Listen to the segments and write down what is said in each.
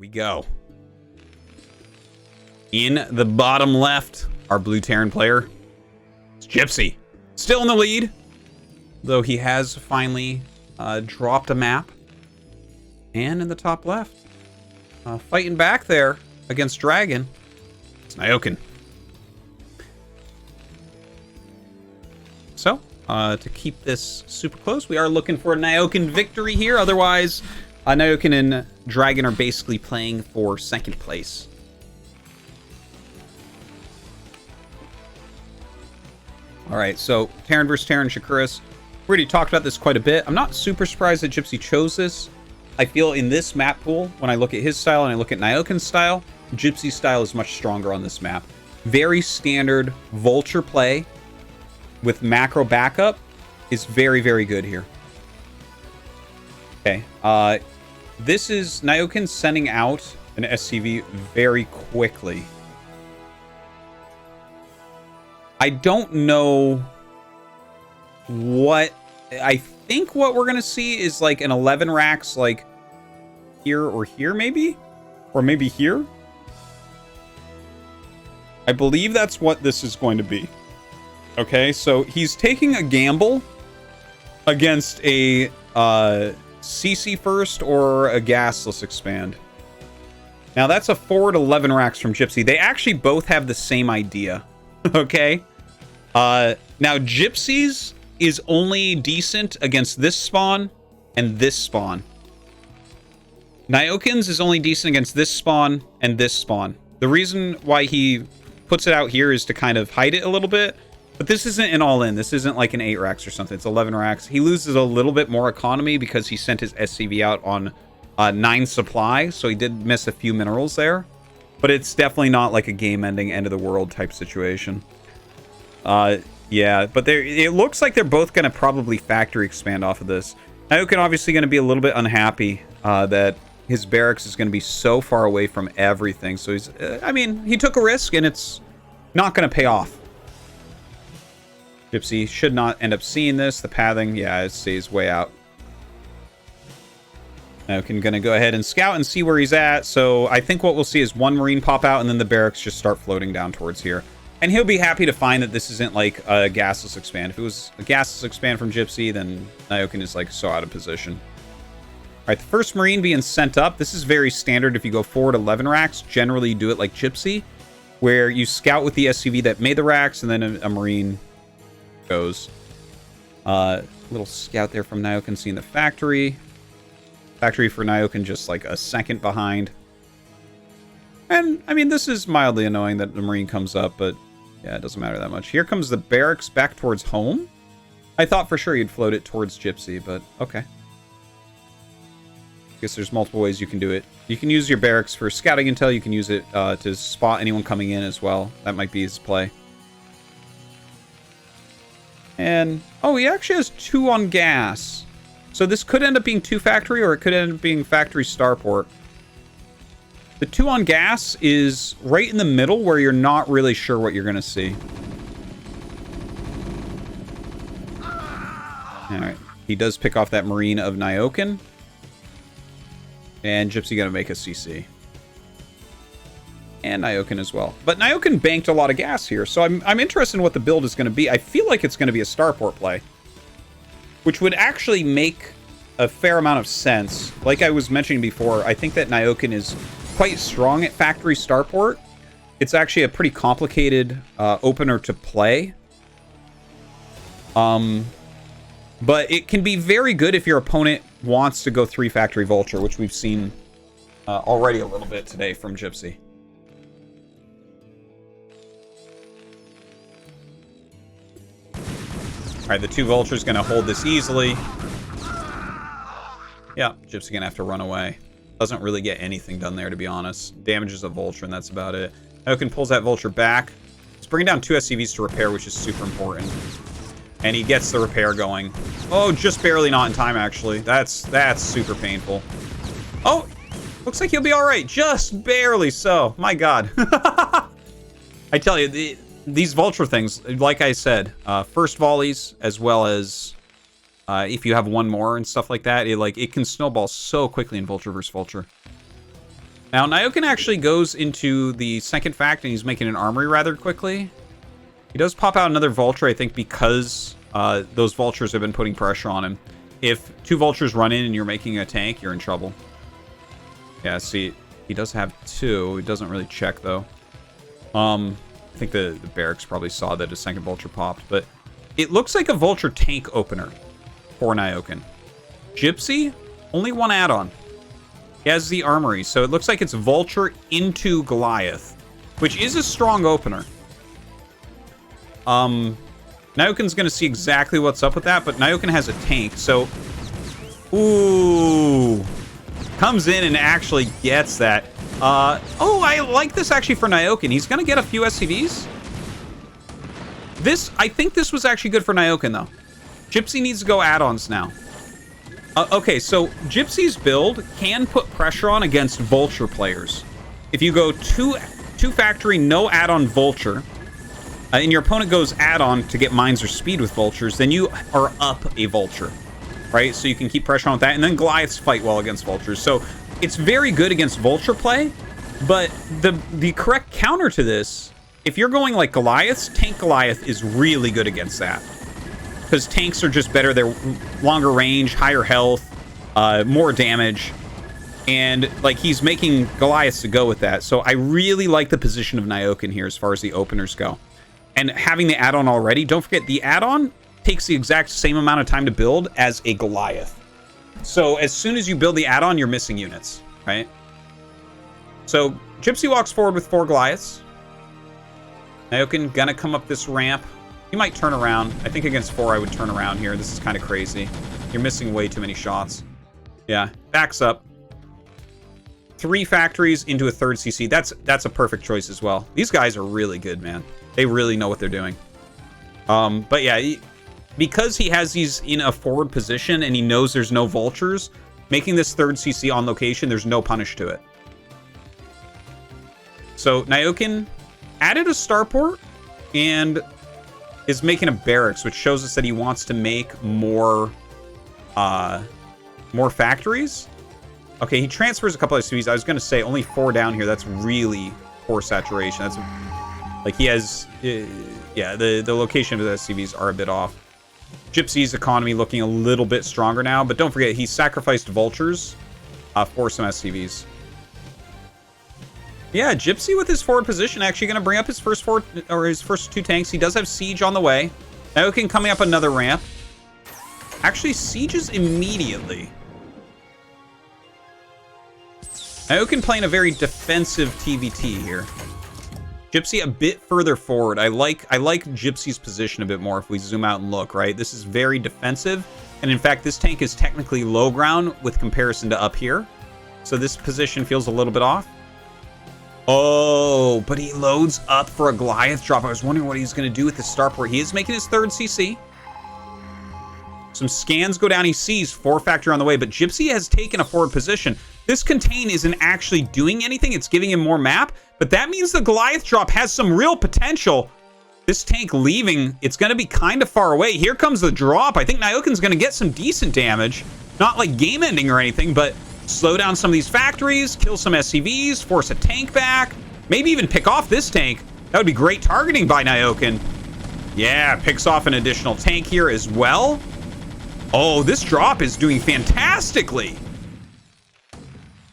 we go. In the bottom left, our blue Terran player, it's Gypsy. Still in the lead, though he has finally dropped a map. And in the top left, fighting back there against Dragon, it's Nyoken. So, to keep this super close, we are looking for a Nyoken victory here. Otherwise, Nyoken and Dragon are basically playing for second place. All right, so Terran versus Terran, Shakuras. We already talked about this quite a bit. I'm not super surprised that Gypsy chose this. I feel in this map pool, when I look at his style and I look at Nyoken's style, Gypsy's style is much stronger on this map. Very standard Vulture play with macro backup is very, very good here. Okay, this is Nyoken sending out an SCV very quickly. I don't know what... I think what we're going to see is like an 11 racks like here or here maybe? Or maybe here? I believe that's what this is going to be. Okay, so he's taking a gamble against a CC first or a gasless expand. Now that's a forward 11 racks from Gypsy. They actually both have the same idea. Okay? Now Gypsy's is only decent against this spawn and this spawn. Nyoken's is only decent against this spawn and this spawn. The reason why he puts it out here is to kind of hide it a little bit. But this isn't an all-in. This isn't like an 8 racks or something. It's 11 racks. He loses a little bit more economy because he sent his SCV out on 9 supply. So he did miss a few minerals there. But it's definitely not like a game-ending, end-of-the-world type situation. Yeah, but it looks like they're both going to probably factory expand off of this. Nyoken obviously going to be a little bit unhappy that his barracks is going to be so far away from everything. So he's, I mean, he took a risk and it's not going to pay off. Gypsy should not end up seeing this. The pathing, yeah, it stays way out. Nyoken going to go ahead and scout and see where he's at. So I think what we'll see is one Marine pop out and then the barracks just start floating down towards here. And he'll be happy to find that this isn't like a gasless expand. If it was a gasless expand from Gypsy, then Nyoken is like so out of position. All right, the first Marine being sent up. This is very standard if you go forward 11 racks. Generally, you do it like Gypsy, where you scout with the SCV that made the racks and then a Marine goes. Little scout there from Nyoken seeing the factory. Factory for Nyoken just like a second behind. And, I mean, this is mildly annoying that the Marine comes up, but yeah, it doesn't matter that much. Here comes the barracks back towards home. I thought for sure you'd float it towards Gypsy, but okay. Guess there's multiple ways you can do it. You can use your barracks for scouting intel. You can use it to spot anyone coming in as well. That might be his play. And, oh, he actually has 2 on gas. So this could end up being 2 factory, or it could end up being factory starport. The 2 on gas is right in the middle where you're not really sure what you're going to see. Alright. He does pick off that Marine of Nyoken. And Gypsy going to make a CC. And Nyoken as well. But Nyoken banked a lot of gas here, so I'm interested in what the build is going to be. I feel like it's going to be a starport play, which would actually make a fair amount of sense. Like I was mentioning before, I think that Nyoken is quite strong at factory starport. It's actually a pretty complicated opener to play. But it can be very good if your opponent wants to go 3 factory Vulture, which we've seen already a little bit today from Gypsy. All right, the 2 Vultures going to hold this easily. Yeah, Gypsy going to have to run away. Doesn't really get anything done there, to be honest. Damages a Vulture, and that's about it. Nyoken pulls that Vulture back. He's bringing down 2 SCVs to repair, which is super important. And he gets the repair going. Oh, just barely not in time, actually. That's super painful. Oh, looks like he'll be all right. Just barely so. My God. I tell you, these Vulture things, like I said, first volleys, as well as if you have one more and stuff like that, it can snowball so quickly in Vulture versus Vulture. Now, Nyoken actually goes into the second fact, and he's making an armory rather quickly. He does pop out another Vulture, I think, because those Vultures have been putting pressure on him. If 2 Vultures run in and you're making a tank, you're in trouble. Yeah, see, he does have 2. He doesn't really check, though. I think the barracks probably saw that a second Vulture popped, but it looks like a Vulture tank opener for Nyoken. Gypsy, only 1 add-on. He has the armory, so it looks like it's Vulture into Goliath, which is a strong opener. Nyoken's going to see exactly what's up with that, but Nyoken has a tank, so... Ooh. Comes in and actually gets that. Oh, I like this actually for Nyoken. He's going to get a few SCVs. I think this was actually good for Nyoken, though. Gypsy needs to go add-ons now. Okay, so Gypsy's build can put pressure on against Vulture players. If you go two factory, no add-on Vulture, and your opponent goes add-on to get mines or speed with Vultures, then you are up a Vulture, right? So you can keep pressure on with that, and then Goliaths fight well against Vultures. So it's very good against Vulture play, but the correct counter to this, if you're going like Goliaths, Tank Goliath is really good against that. Because tanks are just better. They're longer range, higher health, more damage. And, like, he's making Goliaths to go with that. So I really like the position of Nyoken here as far as the openers go. And having the add-on already, don't forget, the add-on takes the exact same amount of time to build as a Goliath. So as soon as you build the add-on, you're missing units, right? So Gypsy walks forward with 4 Goliaths. Nyoken gonna come up this ramp. He might turn around. I think against 4, I would turn around here. This is kind of crazy. You're missing way too many shots. Yeah, backs up. 3 factories into a 3rd CC. That's a perfect choice as well. These guys are really good, man. They really know what they're doing. But yeah, because he has these in a forward position and he knows there's no Vultures, making this 3rd CC on location, there's no punish to it. So Nyoken added a starport and is making a barracks, which shows us that he wants to make more factories. Okay, he transfers a couple of SCVs. I was going to say only 4 down here. That's really poor saturation. That's like he has, yeah, the location of the SCVs are a bit off. Gypsy's economy looking a little bit stronger now, but don't forget he sacrificed Vultures for some SCVs. Yeah, Gypsy with his forward position actually going to bring up his first 2 tanks. He does have Siege on the way. Nyoken coming up another ramp. Actually, Sieges immediately. Nyoken playing a very defensive TvT here. Gypsy a bit further forward. I like Gypsy's position a bit more if we zoom out and look, right? This is very defensive. And in fact, this tank is technically low ground with comparison to up here. So this position feels a little bit off. Oh, but he loads up for a Goliath drop. I was wondering what he's going to do with the starport. He is making his 3rd CC. Some scans go down. He sees 4 factory on the way, but Gypsy has taken a forward position. This contain isn't actually doing anything. It's giving him more map, but that means the Goliath drop has some real potential. This tank leaving, it's going to be kind of far away. Here comes the drop. I think Nyoken's going to get some decent damage. Not like game ending or anything, but slow down some of these factories, kill some SCVs, force a tank back, maybe even pick off this tank. That would be great targeting by Nyoken. Yeah, picks off an additional tank here as well. Oh, this drop is doing fantastically.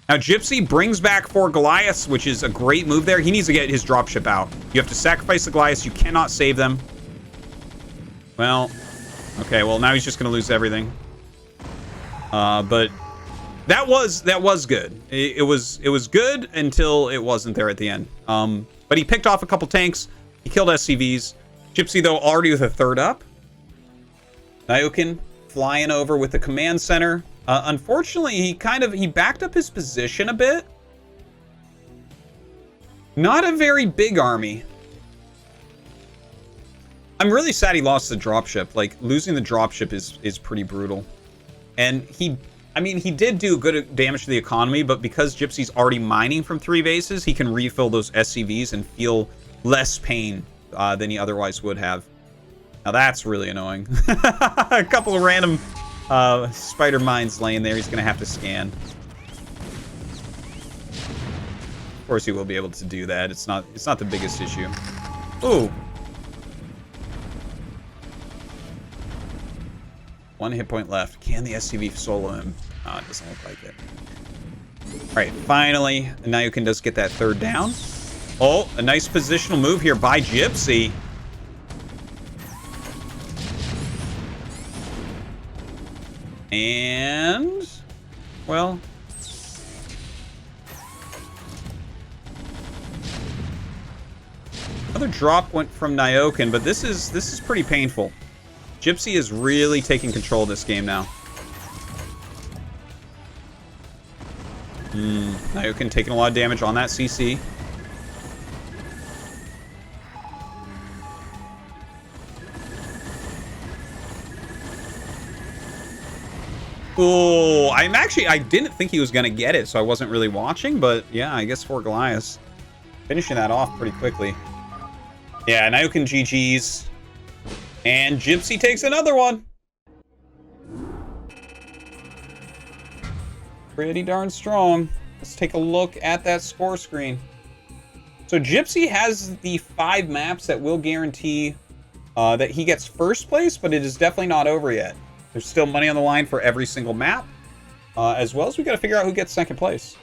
Now, Gypsy brings back 4 Goliaths, which is a great move there. He needs to get his dropship out. You have to sacrifice the Goliaths. You cannot save them. Well, okay, well, now he's just going to lose everything. But that was good. It was good until it wasn't there at the end. But he picked off a couple tanks. He killed SCVs. Gypsy, though, already with a 3rd up. Nyoken flying over with the command center. Unfortunately, he backed up his position a bit. Not a very big army. I'm really sad he lost the dropship. Like, losing the dropship is pretty brutal. And he did do good damage to the economy, but because Gypsy's already mining from 3 bases, he can refill those SCVs and feel less pain than he otherwise would have. Now that's really annoying. A couple of random spider mines laying there. He's going to have to scan. course he will be able to do that. It's not the biggest issue. Ooh. 1 hit point left. Can the SCV solo him? Oh, it doesn't look like it. All right, finally, Nyoken does get that third down. Oh, a nice positional move here by Gypsy. And, well, another drop went from Nyoken, but this is pretty painful. Gypsy is really taking control of this game now. Nyoken taking a lot of damage on that CC. Oh, I didn't think he was going to get it, so I wasn't really watching, but yeah, I guess for Goliath. Finishing that off pretty quickly. Yeah, Nyoken GG's. And Gypsy takes another one. Pretty darn strong. Let's take a look at that score screen. So Gypsy has the 5 maps that will guarantee that he gets first place, but it is definitely not over yet. There's still money on the line for every single map. As well as we got to figure out who gets second place.